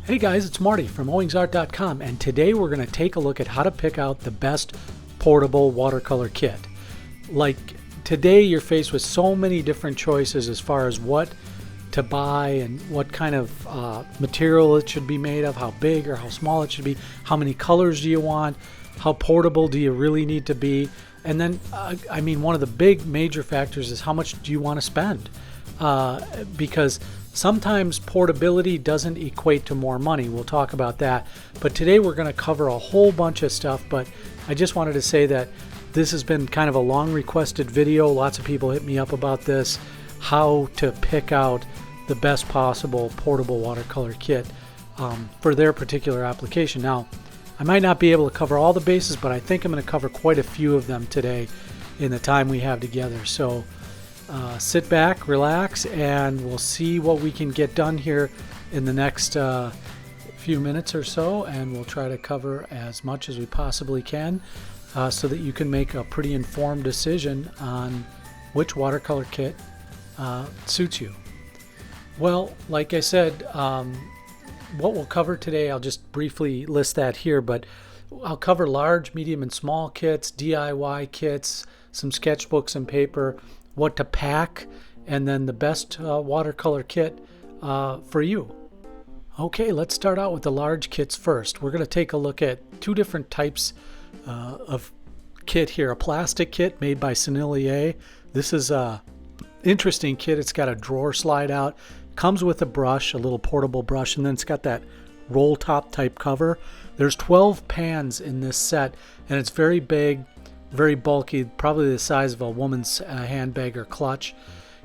Hey guys, it's Marty from owingsart.com, and today we're going to take a look at how to pick out the best portable watercolor kit. Like today you're faced with so many different choices as far as what to buy and what kind of material it should be made of, how big or how small it should be, how many colors do you want, how portable do you really need to be, and then one of the big major factors is how much do you want to spend, because sometimes portability doesn't equate to more money. We'll talk about that. But today we're going to cover a whole bunch of stuff. But I just wanted to say that this has been kind of a long requested video. Lots of people hit me up about this, how to pick out the best possible portable watercolor kit for their particular application. Now, I might not be able to cover all the bases, but I think I'm going to cover quite a few of them today in the time we have together. So sit back, relax, and we'll see what we can get done here in the next few minutes or so, and we'll try to cover as much as we possibly can so that you can make a pretty informed decision on which watercolor kit suits you. Well, like I said, what we'll cover today, I'll just briefly list that here, but I'll cover large, medium, and small kits, DIY kits, some sketchbooks and paper, what to pack, and then the best watercolor kit for you. Okay, let's start out with the large kits first. We're going to take a look at two different types of kit here. A plastic kit made by Sennelier. This is a interesting kit. It's got a drawer slide out, comes with a brush, a little portable brush, and then it's got that roll top type cover. There's 12 pans in this set, and it's very big, very bulky, probably the size of a woman's handbag or clutch.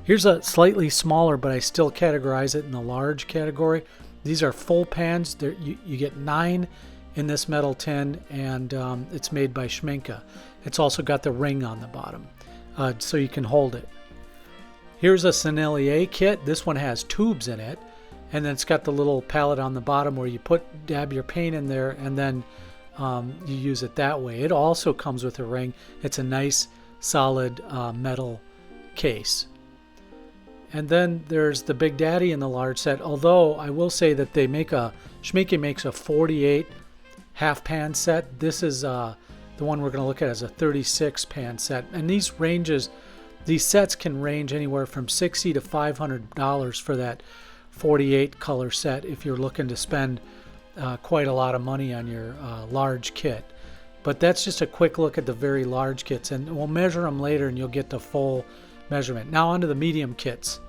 Here's a slightly smaller, but I still categorize it in the large category. These are full pans. You get 9 in this metal tin, and it's made by Schmincke. It's also got the ring on the bottom, so you can hold it. Here's a Sennelier kit. This one has tubes in it, and then it's got the little palette on the bottom where you dab your paint in there, and then you use it that way. It also comes with a ring. It's a nice solid metal case. And then there's the Big Daddy in the large set, although I will say that Schmincke makes a 48 half pan set. This is the one we're going to look at as a 36 pan set, and these sets can range anywhere from $60 to $500 for that 48 color set if you're looking to spend quite a lot of money on your large kit. But that's just a quick look at the very large kits, and we'll measure them later and you'll get the full measurement. Now onto the medium kits.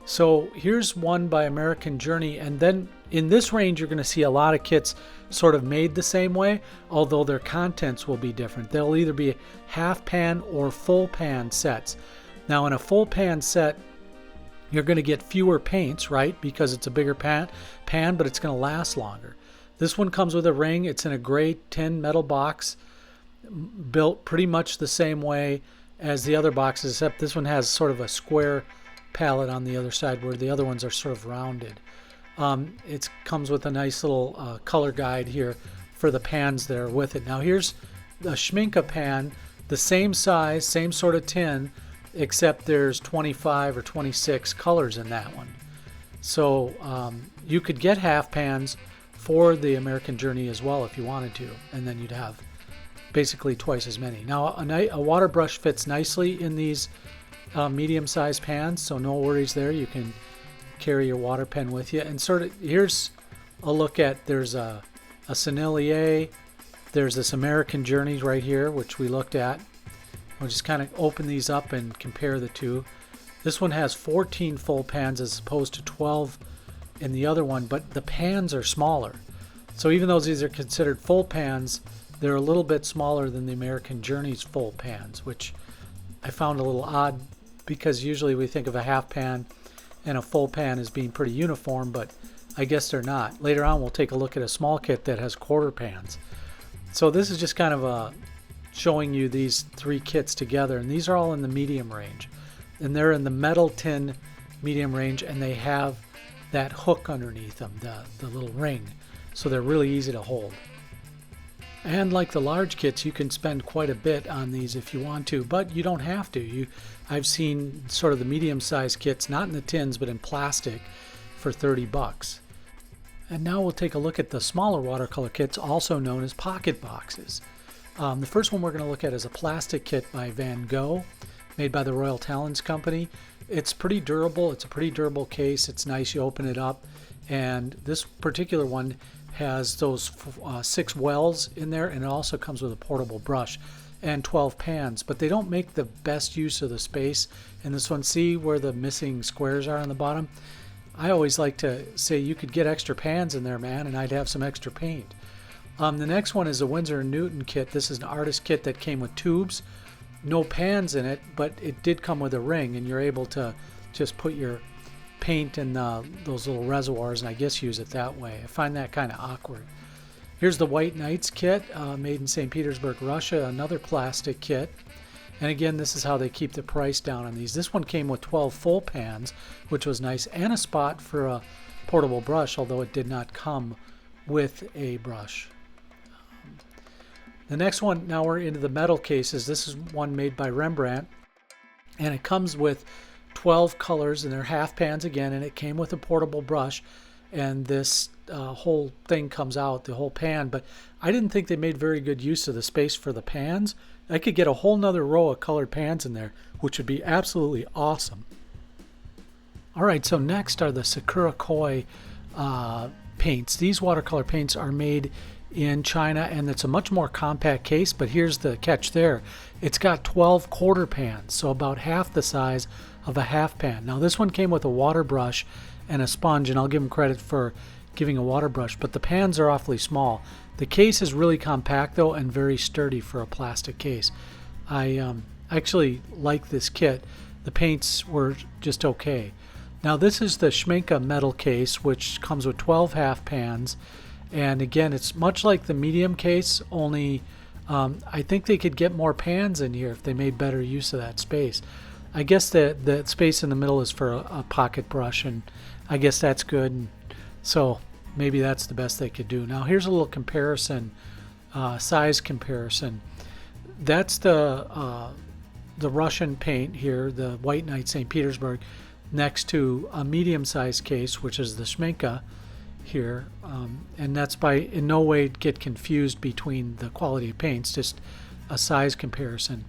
So here's one by American Journey, and then in this range you're going to see a lot of kits sort of made the same way, although their contents will be different. They'll either be half pan or full pan sets. Now in a full pan set, you're going to get fewer paints, right? Because it's a bigger pan, but it's going to last longer. This one comes with a ring. It's in a gray tin metal box, built pretty much the same way as the other boxes, except this one has sort of a square palette on the other side where the other ones are sort of rounded. It comes with a nice little color guide here for the pans that are with it. Now here's the Schmincke pan, the same size, same sort of tin, except there's 25 or 26 colors in that one. So you could get half pans for the American Journey as well if you wanted to, and then you'd have basically twice as many. Now a water brush fits nicely in these medium-sized pans, so no worries there. You can carry your water pen with you. And sort of here's a look at, there's a Sennelier, there's this American Journey right here, which we looked at. We'll just kind of open these up and compare the two. This one has 14 full pans as opposed to 12 in the other one, but the pans are smaller. So even though these are considered full pans, they're a little bit smaller than the American Journey's full pans, which I found a little odd because usually we think of a half pan and a full pan as being pretty uniform, but I guess they're not. Later on we'll take a look at a small kit that has quarter pans. So this is just kind of showing you these three kits together, and these are all in the medium range, and they're in the metal tin medium range, and they have that hook underneath them, the little ring, so they're really easy to hold. And like the large kits, you can spend quite a bit on these if you want to, but you don't have to. I've seen sort of the medium-sized kits, not in the tins, but in plastic, for $30. And now we'll take a look at the smaller watercolor kits, also known as pocket boxes. The first one we're going to look at is a plastic kit by Van Gogh, made by the Royal Talens Company. It's pretty durable. It's a pretty durable case. It's nice. You open it up, and this particular one has those 6 wells in there, and it also comes with a portable brush and 12 pans, but they don't make the best use of the space in this one. See where the missing squares are on the bottom? I always like to say you could get extra pans in there, man, and I'd have some extra paint. The next one is a Winsor & Newton kit. This is an artist kit that came with tubes, no pans in it, but it did come with a ring, and you're able to just put your paint in those little reservoirs, and I guess use it that way. I find that kind of awkward. Here's the White Nights kit, made in St. Petersburg, Russia, another plastic kit. And again, this is how they keep the price down on these. This one came with 12 full pans, which was nice, and a spot for a portable brush, although it did not come with a brush. The next one, now we're into the metal cases. This is one made by Rembrandt, and it comes with 12 colors, and they're half pans again, and it came with a portable brush, and this whole thing comes out, the whole pan. But I didn't think they made very good use of the space for the pans. I could get a whole nother row of colored pans in there, which would be absolutely awesome. All right, so next are the Sakura Koi paints. These watercolor paints are made in China, and it's a much more compact case, but here's the catch there. It's got 12 quarter pans, so about half the size of a half pan. Now this one came with a water brush and a sponge, and I'll give them credit for giving a water brush, but the pans are awfully small. The case is really compact though, and very sturdy for a plastic case. I actually like this kit. The paints were just okay. Now this is the Schmincke metal case, which comes with 12 half pans, and again it's much like the medium case, only I think they could get more pans in here if they made better use of that space. I guess the space in the middle is for a pocket brush, and I guess that's good, and so maybe that's the best they could do. Now here's a little comparison, size comparison. That's the Russian paint here, the White Knight St. Petersburg, next to a medium-sized case, which is the Schmincke here, and that's by in no way get confused between the quality of paints, just a size comparison.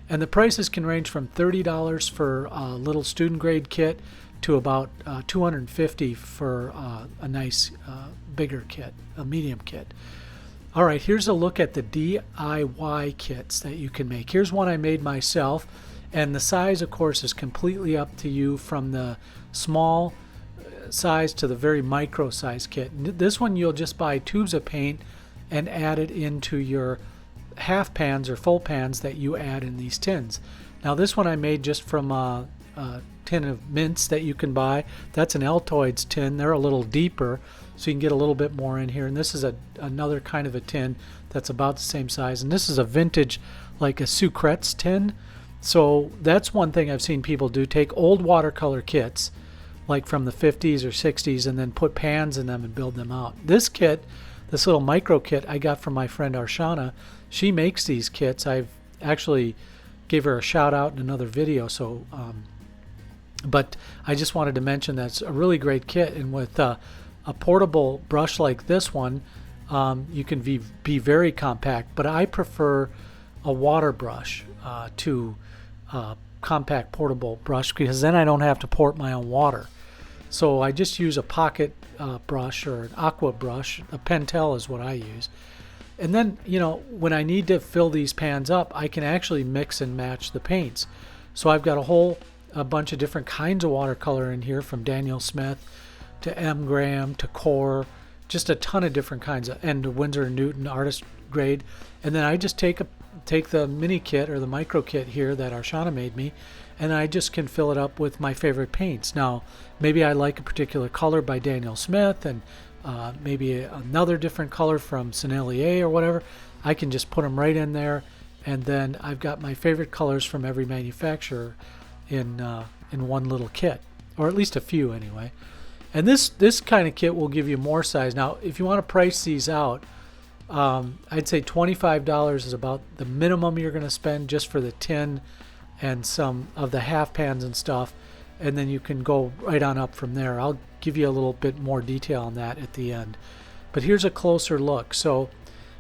And the prices can range from $30 for a little student grade kit to about $250 for a nice bigger kit, a medium kit. All right, here's a look at the DIY kits that you can make. Here's one I made myself, and the size, of course, is completely up to you, from the small size to the very micro size kit. This one you'll just buy tubes of paint and add it into your half pans or full pans that you add in these tins. Now this one I made just from a tin of mints that you can buy. That's an Altoids tin. They're a little deeper, so you can get a little bit more in here. And this is another kind of a tin that's about the same size. And this is a vintage, like a Sucrets tin. So that's one thing I've seen people do. Take old watercolor kits, like from the 50s or 60s, and then put pans in them and build them out. This kit, this little micro kit, I got from my friend Arshana. She makes these kits. I've actually gave her a shout out in another video, so but I just wanted to mention that's a really great kit, and with a portable brush like this one, you can be very compact, but I prefer a water brush to compact portable brush, because then I don't have to port my own water. So I just use a pocket brush or an aqua brush. A Pentel is what I use. And then, you know, when I need to fill these pans up, I can actually mix and match the paints. So I've got a bunch of different kinds of watercolor in here, from Daniel Smith to M. Graham to Core, just a ton of different kinds of, and Winsor & Newton artist grade. And then I just take the mini kit or the micro kit here that Arshana made me, and I just can fill it up with my favorite paints. Now, maybe I like a particular color by Daniel Smith, and maybe another different color from Sennelier or whatever. I can just put them right in there, and then I've got my favorite colors from every manufacturer in one little kit, or at least a few anyway. And this kind of kit will give you more size. Now, if you want to price these out, I'd say $25 is about the minimum you're going to spend just for the tin and some of the half pans and stuff. and then you can go right on up from there. I'll give you a little bit more detail on that at the end. But here's a closer look. So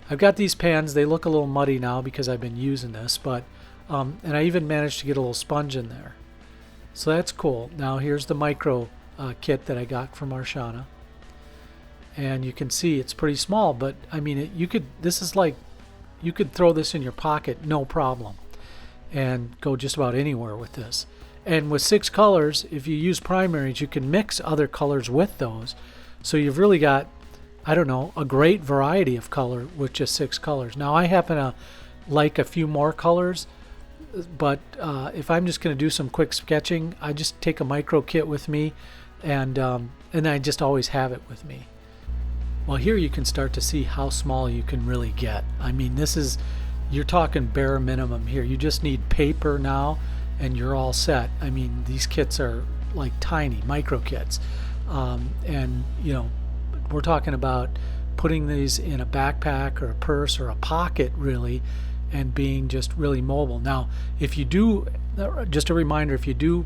I've got these pans. They look a little muddy now because I've been using this, but and I even managed to get a little sponge in there. So that's cool. Now here's the micro kit that I got from Arshana. And you can see it's pretty small, but I mean, you could throw this in your pocket, no problem, and go just about anywhere with this. And with 6 colors, if you use primaries, you can mix other colors with those. So you've really got, I don't know, a great variety of color with just 6 colors. Now I happen to like a few more colors, but if I'm just going to do some quick sketching, I just take a micro kit with me, and I just always have it with me. Well, here you can start to see how small you can really get. I mean, you're talking bare minimum here. You just need paper now, and you're all set. I mean, these kits are like tiny micro kits, and you know, we're talking about putting these in a backpack or a purse or a pocket, really, and being just really mobile. Now, if you do, just a reminder, if you do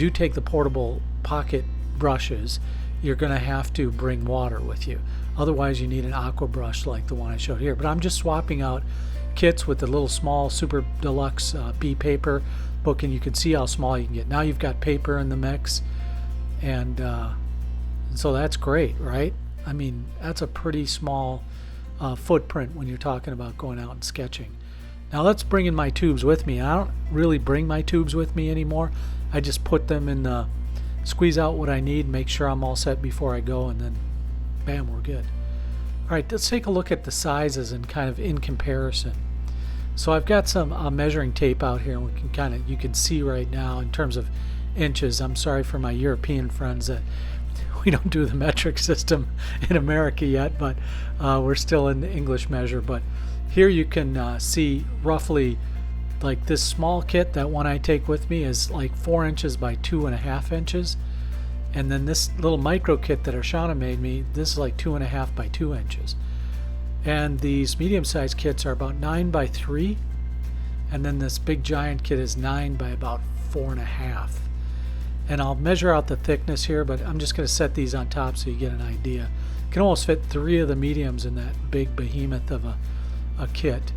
take the portable pocket brushes, you're going to have to bring water with you. Otherwise, you need an aqua brush like the one I showed here. But I'm just swapping out kits with the little small super deluxe B paper book, and you can see how small you can get. Now you've got paper in the mix, and so that's great, right? I mean, that's a pretty small footprint when you're talking about going out and sketching. Now let's bring in my tubes with me. I don't really bring my tubes with me anymore. I just put them in the, squeeze out what I need, make sure I'm all set before I go, and then bam, we're good. All right, let's take a look at the sizes and kind of in comparison. So I've got some measuring tape out here, and you can see right now in terms of inches. I'm sorry for my European friends that we don't do the metric system in America yet, but we're still in the English measure. But here you can see roughly, like this small kit, that one I take with me is like 4 inches by 2.5 inches. And then this little micro kit that Arshana made me, this is like 2.5 by 2 inches. And these medium-sized kits are about 9 by 3. And then this big giant kit is 9 by about 4.5. And I'll measure out the thickness here, but I'm just going to set these on top so you get an idea. You can almost fit 3 of the mediums in that big behemoth of a kit.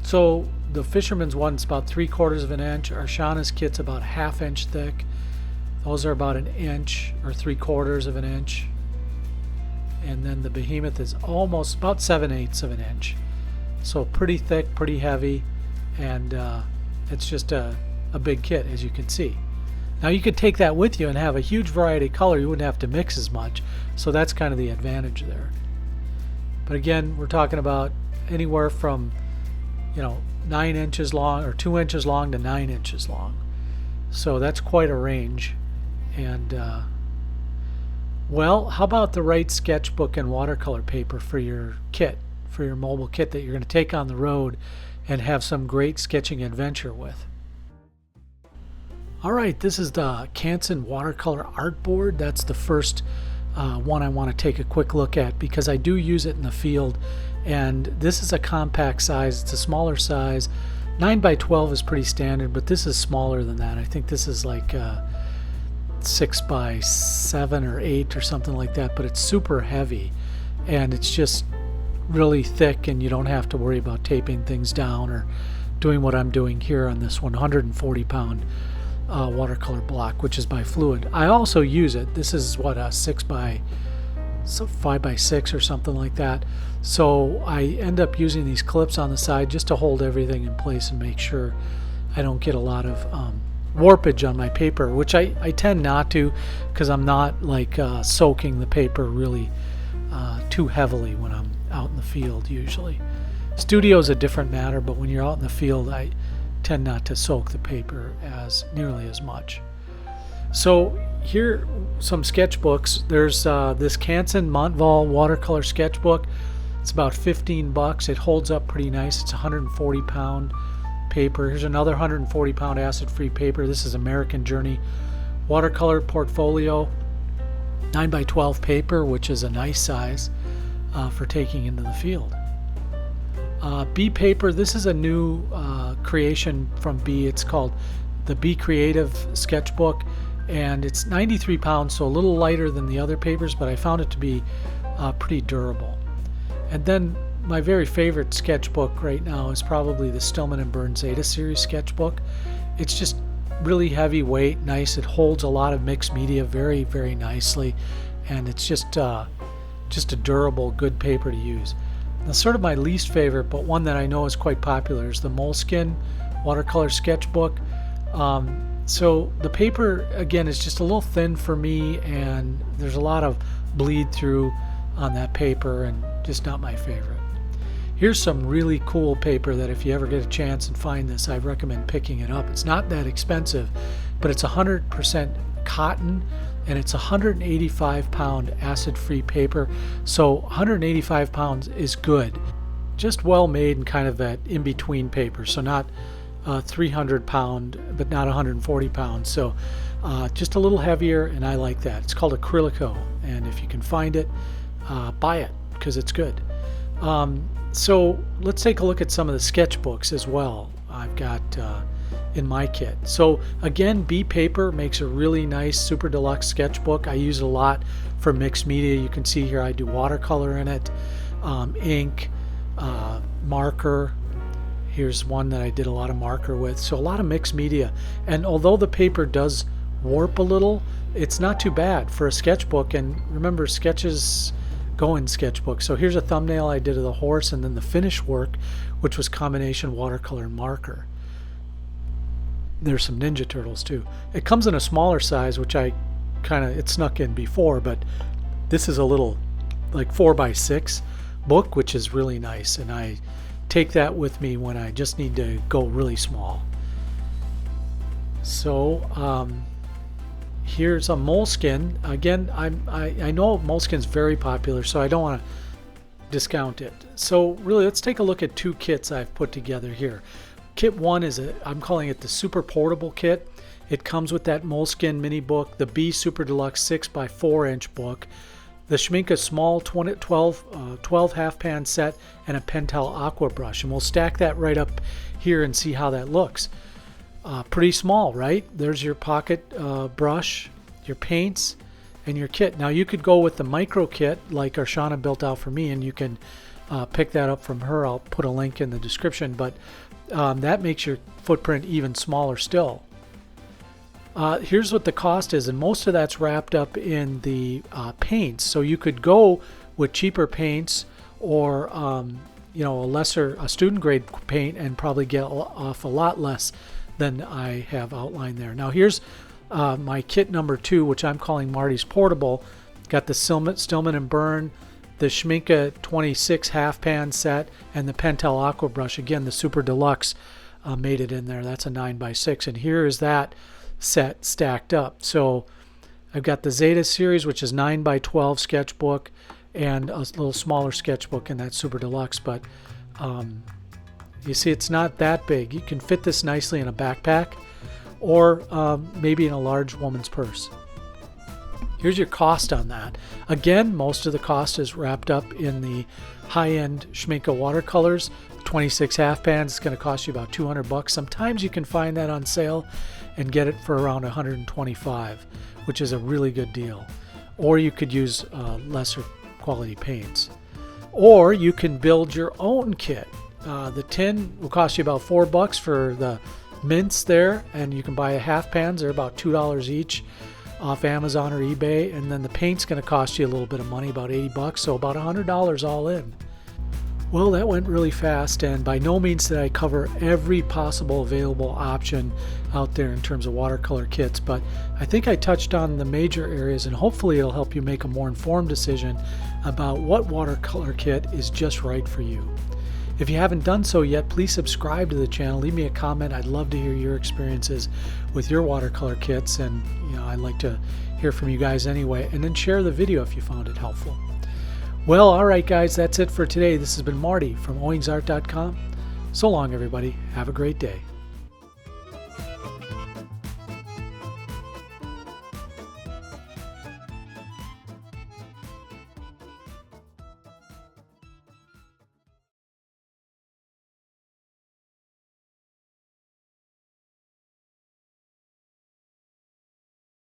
So the Fisherman's one's about 3/4 of an inch. Arshana's kit's about 1/2 inch thick. Those are about 1 inch or 3/4 of an inch. And then the behemoth is almost about 7/8 of an inch. So pretty thick, pretty heavy, and it's just a big kit, as you can see. Now you could take that with you and have a huge variety of color. You wouldn't have to mix as much. So that's kind of the advantage there. But again, we're talking about anywhere from, 9 inches long or 2 inches long to 9 inches long. So that's quite a range. And well, how about the right sketchbook and watercolor paper for your kit, for your mobile kit that you're going to take on the road and have some great sketching adventure with? All right, this is the Canson watercolor art board. That's the first one I want to take a quick look at because I do use it in the field. And this is a compact size. It's a smaller size. 9 by 12 is pretty standard, but this is smaller than that. I think this is like 6 by 7 or 8 or something like that, but it's super heavy and it's just really thick, and you don't have to worry about taping things down or doing what I'm doing here on this 140-pound watercolor block, which is by Fluid. I also use it. This is what, a 5 by 6 or something like that. So I end up using these clips on the side just to hold everything in place and make sure I don't get a lot of warpage on my paper, which I tend not to, because I'm not like soaking the paper really too heavily when I'm out in the field usually. Studio is a different matter, but when you're out in the field, I tend not to soak the paper as nearly as much. So here, some sketchbooks. There's this Canson Montval watercolor sketchbook. It's about $15. It holds up pretty nice. It's 140-pound paper. Here's another 140-pound acid-free paper. This is American Journey watercolor portfolio, 9 by 12 paper, which is a nice size for taking into the field. B paper. This is a new creation from B. It's called the Be Creative sketchbook, and it's 93 pounds, so a little lighter than the other papers, but I found it to be pretty durable. And then my very favorite sketchbook right now is probably the Stillman & Bird Zeta series sketchbook. It's just really heavyweight, nice. It holds a lot of mixed media very, very nicely, and it's just a durable, good paper to use. Now, sort of my least favorite, but one that I know is quite popular, is the Moleskine watercolor sketchbook. So the paper, again, is just a little thin for me, and there's a lot of bleed through on that paper, and just not my favorite. Here's some really cool paper that if you ever get a chance and find this, I recommend picking it up. It's not that expensive, but it's 100% cotton, and it's 185 pound acid-free paper. So 185 pounds is good. Just well made and kind of that in-between paper. So not 300 pound, but not 140 pounds. So just a little heavier, and I like that. It's called Acrylico, and if you can find it, buy it because it's good. So let's take a look at some of the sketchbooks as well I've got in my kit. So again, B paper makes a really nice super deluxe sketchbook. I use it a lot for mixed media. You can see here I do watercolor in it, ink, marker. Here's one that I did a lot of marker with. So a lot of mixed media. And although the paper does warp a little, it's not too bad for a sketchbook. And remember, sketches go in sketchbook. So here's a thumbnail I did of the horse, and then the finish work, which was combination watercolor and marker. There's some Ninja Turtles too. It comes in a smaller size, which it snuck in before, but this is a little like 4x6 book, which is really nice, and I take that with me when I just need to go really small. So here's a Moleskine. Again, I know Moleskine's very popular, so I don't want to discount it. So really, let's take a look at two kits I've put together here. Kit one is I'm calling it the Super Portable Kit. It comes with that Moleskine mini book, the B Super Deluxe 6x4 inch book, the Schmincke small 12 half pan set, and a Pentel aqua brush. And we'll stack that right up here and see how that looks. Pretty small, right? There's your pocket brush, your paints, and your kit. Now you could go with the micro kit like Arshana built out for me, and you can pick that up from her. I'll put a link in the description, but that makes your footprint even smaller still. Here's what the cost is, and most of that's wrapped up in the paints. So you could go with cheaper paints or a student grade paint and probably get off a lot less than I have outlined there. Now here's my kit number 2, which I'm calling Marty's Portable. Got the Stillman & Bird, the Schmincke 26 half pan set, and the Pentel aqua brush. Again, the super deluxe made it in there. That's a 9x6, and here is that set stacked up. So I've got the Zeta series, which is 9x12 sketchbook, and a little smaller sketchbook in that super deluxe, but you see it's not that big. You can fit this nicely in a backpack or maybe in a large woman's purse. Here's your cost on that. Again, most of the cost is wrapped up in the high-end Schmincke watercolors. 26 half pans is going to cost you about $200. Sometimes you can find that on sale and get it for around $125, which is a really good deal. Or you could use lesser quality paints. Or you can build your own kit. The tin will cost you about $4 for the mints there, and you can buy a half pans. They're about $2 each off Amazon or eBay, and then the paint's going to cost you a little bit of money, about $80, so about $100 all in. Well, that went really fast, and by no means did I cover every possible available option out there in terms of watercolor kits, but I think I touched on the major areas, and hopefully it'll help you make a more informed decision about what watercolor kit is just right for you. If you haven't done so yet, please subscribe to the channel. Leave me a comment. I'd love to hear your experiences with your watercolor kits, and I'd like to hear from you guys anyway. And then share the video if you found it helpful. Well, all right, guys, that's it for today. This has been Marty from owingsart.com. So long, everybody. Have a great day.